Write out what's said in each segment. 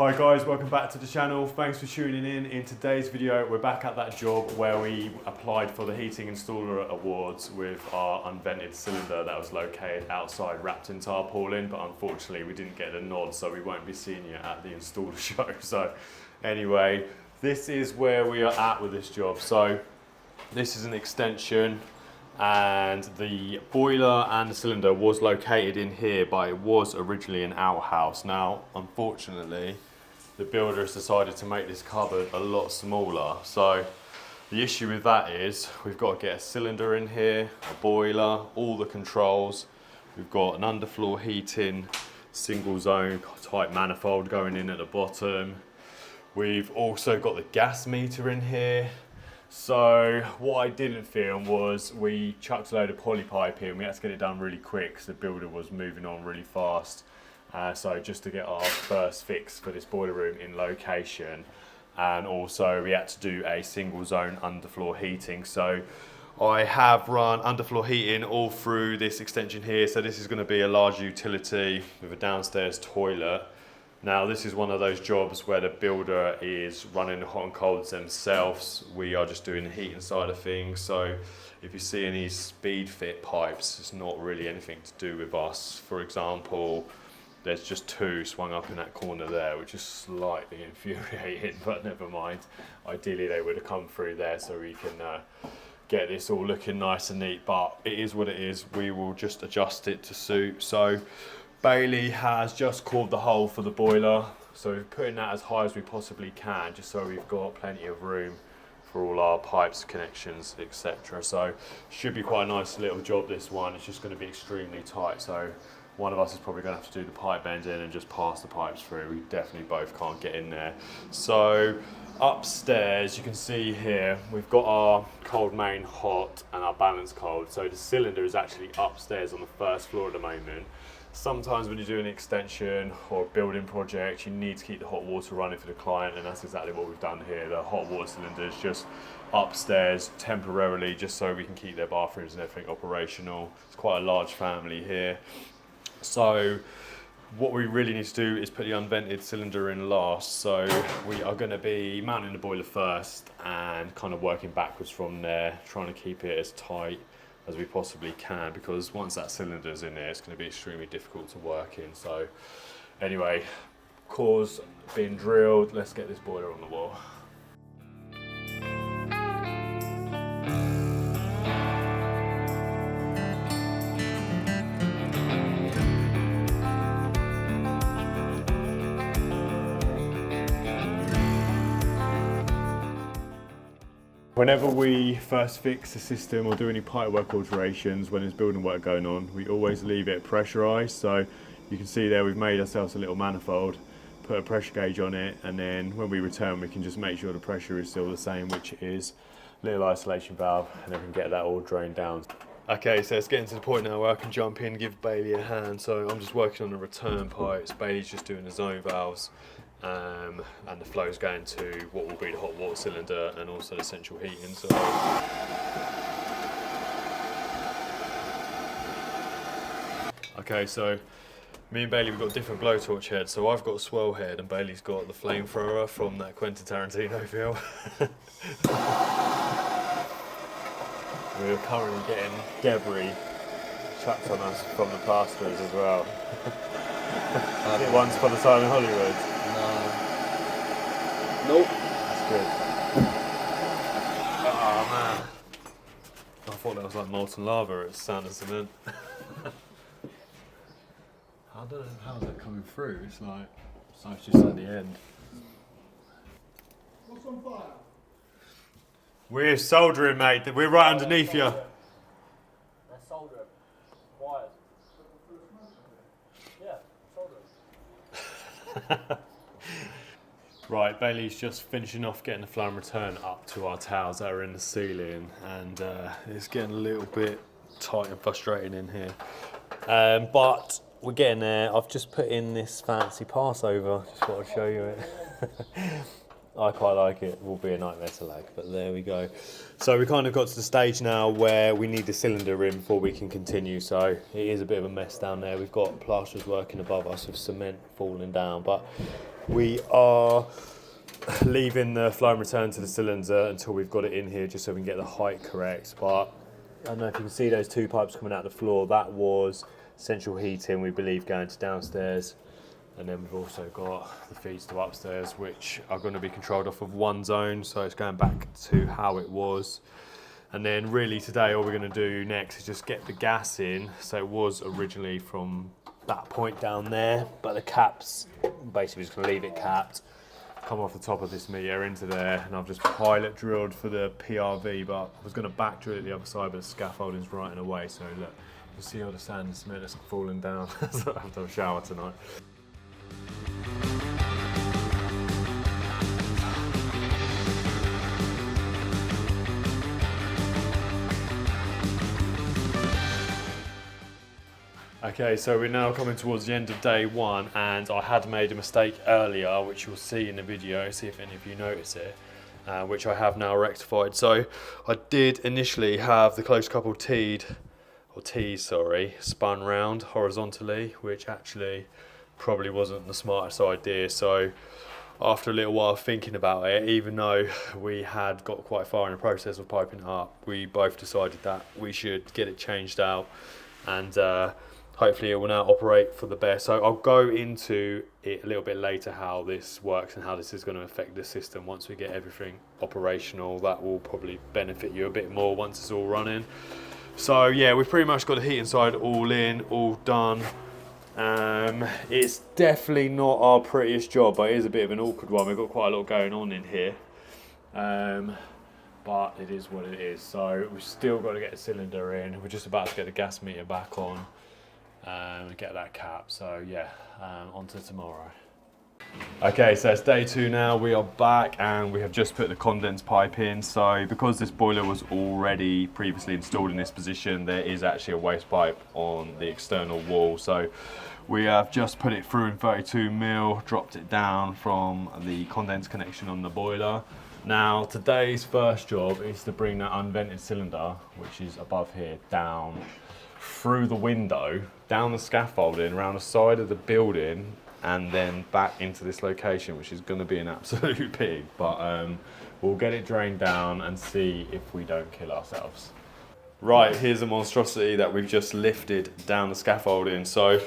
Hi guys, welcome back to the channel. Thanks for tuning in. In today's video, we're back at that job where we applied for the Heating Installer Awards with our unvented cylinder that was located outside wrapped in tarpaulin, but unfortunately we didn't get a nod, so we won't be seeing you at the installer show. So anyway, this is where we are at with this job. So this is an extension, and the boiler and the cylinder was located in here, but it was originally an outhouse. Now, unfortunately, the builder has decided to make this cupboard a lot smaller. So the issue with that is we've got to get a cylinder in here, a boiler, all the controls. We've got an underfloor heating, single zone type manifold going in at the bottom. We've also got the gas meter in here. So what I didn't film was we chucked a load of poly pipe in. We had to get it done really quick because the builder was moving on really fast. So just to get our first fix for this boiler room in location, and also we had to do a single zone underfloor heating. So I have run underfloor heating all through this extension here. So this is going to be a large utility with a downstairs toilet. Now this is one of those jobs where the builder is running the hot and colds themselves. We are just doing the heating side of things. So if you see any speed fit pipes, it's not really anything to do with us. For example, there's just two swung up in that corner there, which is slightly infuriating, but never mind. Ideally they would have come through there so we can get this all looking nice and neat, but it is what it is. We will just adjust it to suit. So Bailey has just cored the hole for the boiler, so we're putting that as high as we possibly can, just so we've got plenty of room for all our pipes, connections, etc. So should be quite a nice little job, this one. It's just going to be extremely tight, so one of us is probably going to have to do the pipe bend in and just pass the pipes through. We definitely both can't get in there. So upstairs, you can see here, we've got our cold main hot and our balance cold. So the cylinder is actually upstairs on the first floor at the moment. Sometimes when you do an extension or a building project, you need to keep the hot water running for the client, and that's exactly what we've done here. The hot water cylinder is just upstairs temporarily, just so we can keep their bathrooms and everything operational. It's quite a large family here. So what we really need to do is put the unvented cylinder in last. So we are going to be mounting the boiler first and kind of working backwards from there, trying to keep it as tight as we possibly can, because once that cylinder's in there, it's going to be extremely difficult to work in. So anyway, core's been drilled. Let's get this boiler on the wall. Whenever we first fix the system or do any pipework alterations when there's building work going on, we always leave it pressurised. So you can see there we've made ourselves a little manifold, put a pressure gauge on it, and then when we return we can just make sure the pressure is still the same, which is little isolation valve, and then we can get that all drained down. Okay, so it's getting to the point now where I can jump in and give Bailey a hand. So I'm just working on the return pipes, Bailey's just doing the zone valves. And the flow's going to what will be the hot water cylinder and also the central heating. So okay, so me and Bailey, we've got different blowtorch heads. So I've got a swirl head and Bailey's got the flamethrower from that Quentin Tarantino film. We're currently getting debris chucked on us from the plasterers as well. Once upon a time in Hollywood. Nope. That's good. Oh man. I thought that was like molten lava, it's sand and cement. I don't know how's that coming through. It's like, so it's just at the end. What's on fire? We're soldering, mate. We're right underneath you. That's soldering. Wires. Yeah, soldering. Right, Bailey's just finishing off getting the flow and return up to our towers that are in the ceiling, and it's getting a little bit tight and frustrating in here. But we're getting there. I've just put in this fancy passover. Just thought I'd show you it. I quite like it. It will be a nightmare to lag, but there we go. So we kind of got to the stage now where we need the cylinder in before we can continue. So it is a bit of a mess down there. We've got plasterers working above us with cement falling down, but We are leaving the flow and return to the cylinder until we've got it in here, just so we can get the height correct. But I don't know if you can see those two pipes coming out the floor. That was central heating, we believe, going to downstairs. And then we've also got the feeds to upstairs, which are going to be controlled off of one zone, so it's going back to how it was. And then really today all we're going to do next is just get the gas in. So it was originally from that point down there, but the caps, basically just going to leave it capped, come off the top of this meter into there, and I've just pilot drilled for the PRV, but I was going to back drill it the other side, but the scaffolding's right in the way, so look, you see all the sand and cement that's falling down, so I have to have a shower tonight. Okay, so we're now coming towards the end of day one, and I had made a mistake earlier, which you'll see in the video, see if any of you notice it, which I have now rectified. So I did initially have the close couple T's spun round horizontally, which actually probably wasn't the smartest idea. So after a little while of thinking about it, even though we had got quite far in the process of piping it up, we both decided that we should get it changed out, and hopefully it will now operate for the best. So I'll go into it a little bit later how this works and how this is going to affect the system once we get everything operational. That will probably benefit you a bit more once it's all running. So yeah, we've pretty much got the heating side all in, all done. It's definitely not our prettiest job, but it is a bit of an awkward one. We've got quite a lot going on in here. But it is what it is. So we've still got to get the cylinder in. We're just about to get the gas meter back on. Get that cap, so yeah, on to tomorrow. Okay, so it's day two now. We are back and we have just put the condense pipe in. So because this boiler was already previously installed in this position, there is actually a waste pipe on the external wall. So we have just put it through in 32mm, dropped it down from the condense connection on the boiler. Now today's first job is to bring that unvented cylinder, which is above here, down through the window, down the scaffolding, around the side of the building, and then back into this location, which is going to be an absolute pig, but we'll get it drained down and see if we don't kill ourselves. Right, here's a monstrosity that we've just lifted down the scaffolding. So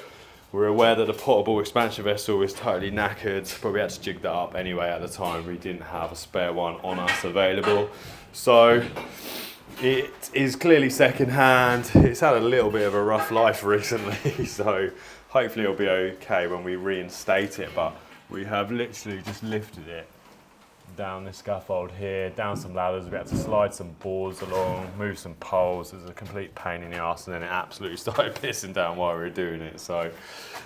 we're aware that the potable expansion vessel is totally knackered, but we had to jig that up anyway. At the time we didn't have a spare one on us available, so it is clearly second hand. It's had a little bit of a rough life recently, so hopefully it'll be okay when we reinstate it. But we have literally just lifted it down this scaffold here, down some ladders. We had to slide some boards along, move some poles. It was a complete pain in the arse, and then it absolutely started pissing down while we were doing it. So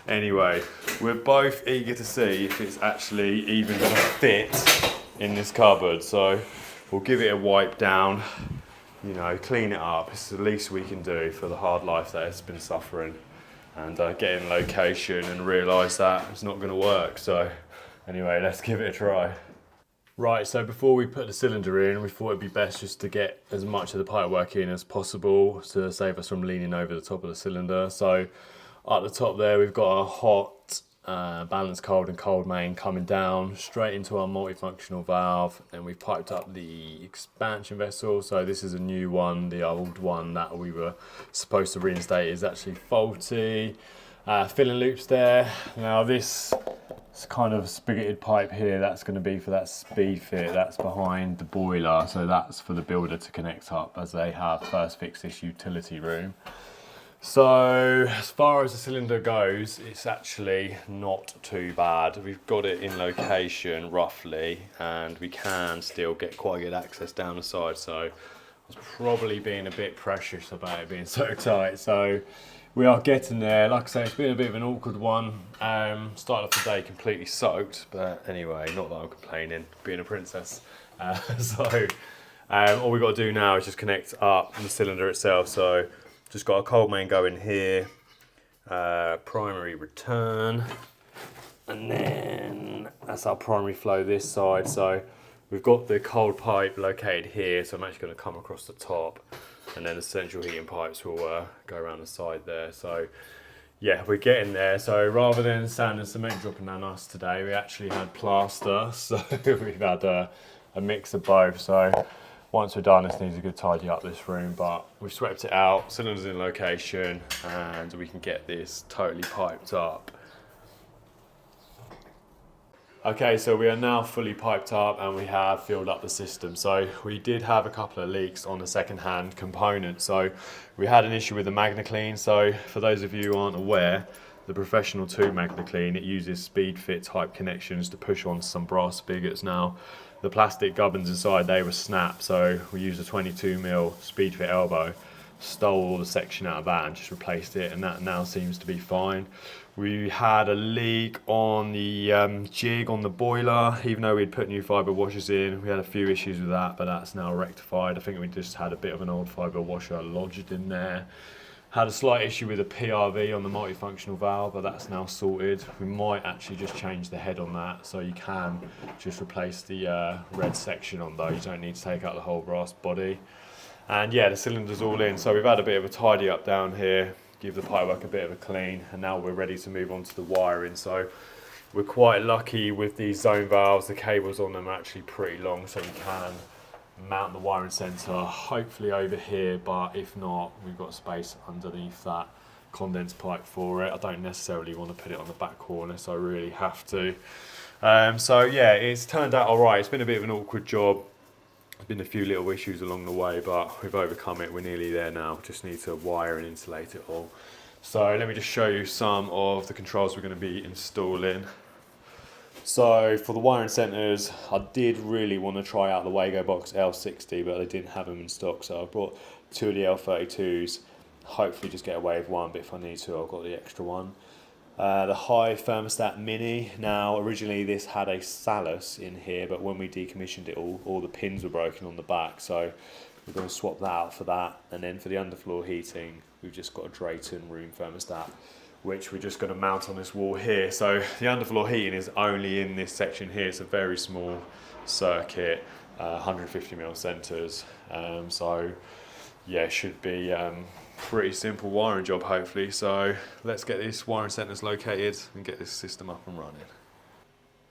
anyway, we're both eager to see if it's actually even going to fit in this cupboard. So we'll give it a wipe down, you know, clean it up. It's the least we can do for the hard life that it's been suffering, and get in location and realise that it's not going to work. So anyway, let's give it a try. Right, so before we put the cylinder in, we thought it'd be best just to get as much of the pipework in as possible to save us from leaning over the top of the cylinder. So at the top there, we've got a hot balance cold and cold main coming down straight into our multifunctional valve. Then we've piped up the expansion vessel. So this is a new one. The old one that we were supposed to reinstate is actually faulty. Filling loops there. Now this kind of spigoted pipe here, that's going to be for that speed fit. That's behind the boiler, so that's for the builder to connect up as they have first fixed this utility room. So as far as the cylinder goes, it's actually not too bad. We've got it in location roughly, and we can still get quite good access down the side. So I was probably being a bit precious about it being so tight. So we are getting there. Like I say, it's been a bit of an awkward one. Started off the day completely soaked, but anyway, not that I'm complaining, being a princess. All we've got to do now is just connect up the cylinder itself. So just got a cold main going here, primary return, and then that's our primary flow this side. So we've got the cold pipe located here, so I'm actually going to come across the top, and then the central heating pipes will go around the side there. So yeah, we're getting there. So rather than sand and cement dropping on us today, we actually had plaster. So we've had a mix of both. So once we're done, this needs a good tidy up this room, but we've swept it out, cylinders in location, and we can get this totally piped up. Okay, so we are now fully piped up and we have filled up the system. So we did have a couple of leaks on the second-hand component. So we had an issue with the MagnaClean. So for those of you who aren't aware, the Professional 2 MagnaClean, it uses speed fit type connections to push on some brass spigots. Now, the plastic gubbins inside, they were snapped. So we used a 22mm speed fit elbow, stole all the section out of that and just replaced it, and that now seems to be fine. We had a leak on the jig on the boiler. Even though we'd put new fibre washers in, we had a few issues with that, but that's now rectified. I think we just had a bit of an old fibre washer lodged in there. Had a slight issue with the PRV on the multifunctional valve, but that's now sorted. We might actually just change the head on that, so you can just replace the red section on those. You don't need to take out the whole brass body. And yeah, the cylinder's all in, so we've had a bit of a tidy up down here, give the pipework a bit of a clean, and now we're ready to move on to the wiring. So we're quite lucky with these zone valves. The cables on them are actually pretty long, so we can mount the wiring centre hopefully over here, but if not, we've got space underneath that condense pipe for it. I don't necessarily want to put it on the back corner, so I really have to. So yeah, it's turned out all right. It's been a bit of an awkward job. There's been a few little issues along the way, but we've overcome it. We're nearly there now. Just need to wire and insulate it all. So let me just show you some of the controls we're going to be installing. So for the wiring centres, I did really want to try out the Wago Box L60, but they didn't have them in stock, so I brought two of the L32s. Hopefully just get away with one, but if I need to, I've got the extra one. The high thermostat mini. Now originally this had a Salus in here, but when we decommissioned it all the pins were broken on the back, so we're going to swap that out for that. And then for the underfloor heating, we've just got a Drayton room thermostat, which we're just going to mount on this wall here. So the underfloor heating is only in this section here. It's a very small circuit, 150mm centres. So yeah, should be pretty simple wiring job hopefully. So let's get this wiring centres located and get this system up and running.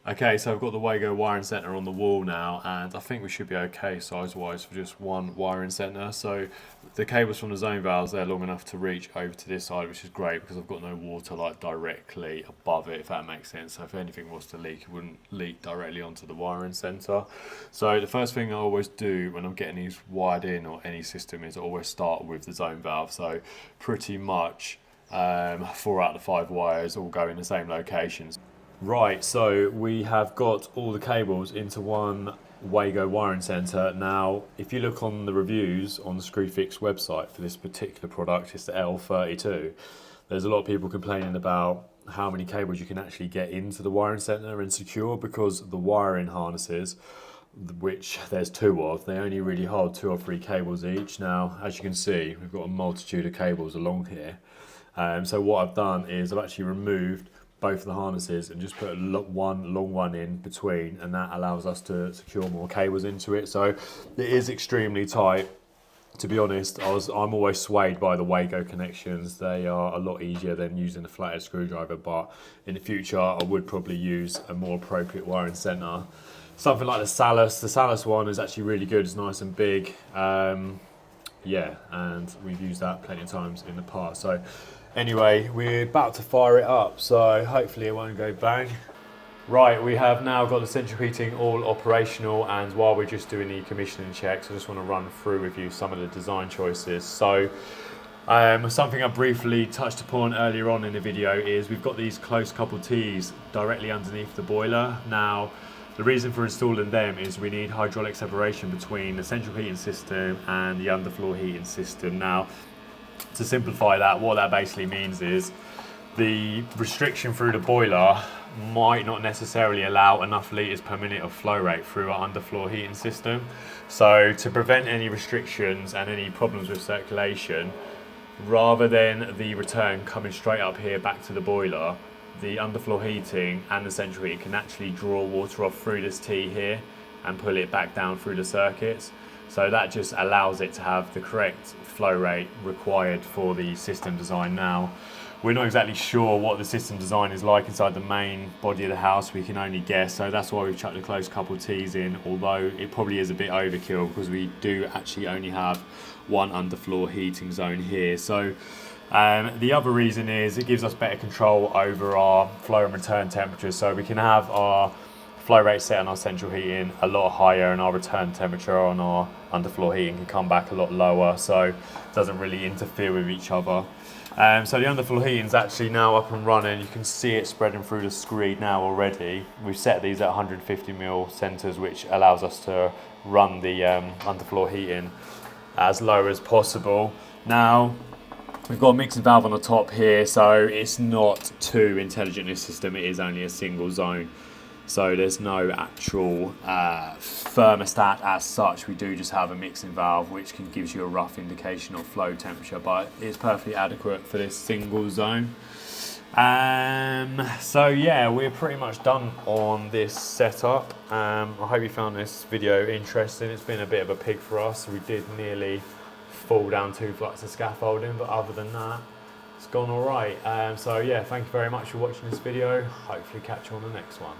Okay, so I've got the Wago wiring centre on the wall now, and I think we should be okay size-wise for just one wiring centre. So the cables from the zone valves, they're long enough to reach over to this side, which is great because I've got no water like directly above it, if that makes sense. So if anything was to leak, it wouldn't leak directly onto the wiring centre. So the first thing I always do when I'm getting these wired in or any system is I always start with the zone valve. So pretty much 4 out of the 5 wires all go in the same locations. Right, so we have got all the cables into one Wago wiring centre. Now, if you look on the reviews on the Screwfix website for this particular product, it's the L32. There's a lot of people complaining about how many cables you can actually get into the wiring centre and secure, because the wiring harnesses, which there's 2 of, they only really hold 2 or 3 cables each. Now, as you can see, we've got a multitude of cables along here. So what I've done is I've actually removed both of the harnesses and just put one long one in between, and that allows us to secure more cables into it. So it is extremely tight. To be honest, I'm always swayed by the Wago connections. They are a lot easier than using a flathead screwdriver, but in the future I would probably use a more appropriate wiring centre. Something like the Salus. The Salus one is actually really good. It's nice and big. Yeah, and we've used that plenty of times in the past. So anyway, we're about to fire it up, so hopefully it won't go bang. Right, we have now got the central heating all operational, and while we're just doing the commissioning checks, I just want to run through with you some of the design choices. So something I briefly touched upon earlier on in the video is we've got these close couple T's directly underneath the boiler. Now, the reason for installing them is we need hydraulic separation between the central heating system and the underfloor heating system. Now, to simplify that, what that basically means is the restriction through the boiler might not necessarily allow enough litres per minute of flow rate through our underfloor heating system. So to prevent any restrictions and any problems with circulation, rather than the return coming straight up here back to the boiler, the underfloor heating and the central heating can actually draw water off through this T here and pull it back down through the circuits. So that just allows it to have the correct flow rate required for the system design. Now, We're not exactly sure what the system design is like inside the main body of the house. We can only guess, so that's why we've chucked a close couple T's in, although it probably is a bit overkill because we do actually only have one underfloor heating zone here. So the other reason is it gives us better control over our flow and return temperatures, so we can have our flow rate set on our central heating a lot higher and our return temperature on our underfloor heating can come back a lot lower, so it doesn't really interfere with each other. So the underfloor heating is actually now up and running. You can see it spreading through the screed now already. We've set these at 150mm centres, which allows us to run the underfloor heating as low as possible. Now we've got a mixing valve on the top here, so it's not too intelligent, this system. It is only a single zone, so there's no actual thermostat as such. We do just have a mixing valve which gives you a rough indication of flow temperature, but it's perfectly adequate for this single zone. So yeah, we're pretty much done on this setup. I hope you found this video interesting. It's been a bit of a pig for us. We did nearly fall down 2 flights of scaffolding, but other than that, it's gone all right. So yeah, thank you very much for watching this video. Hopefully catch you on the next one.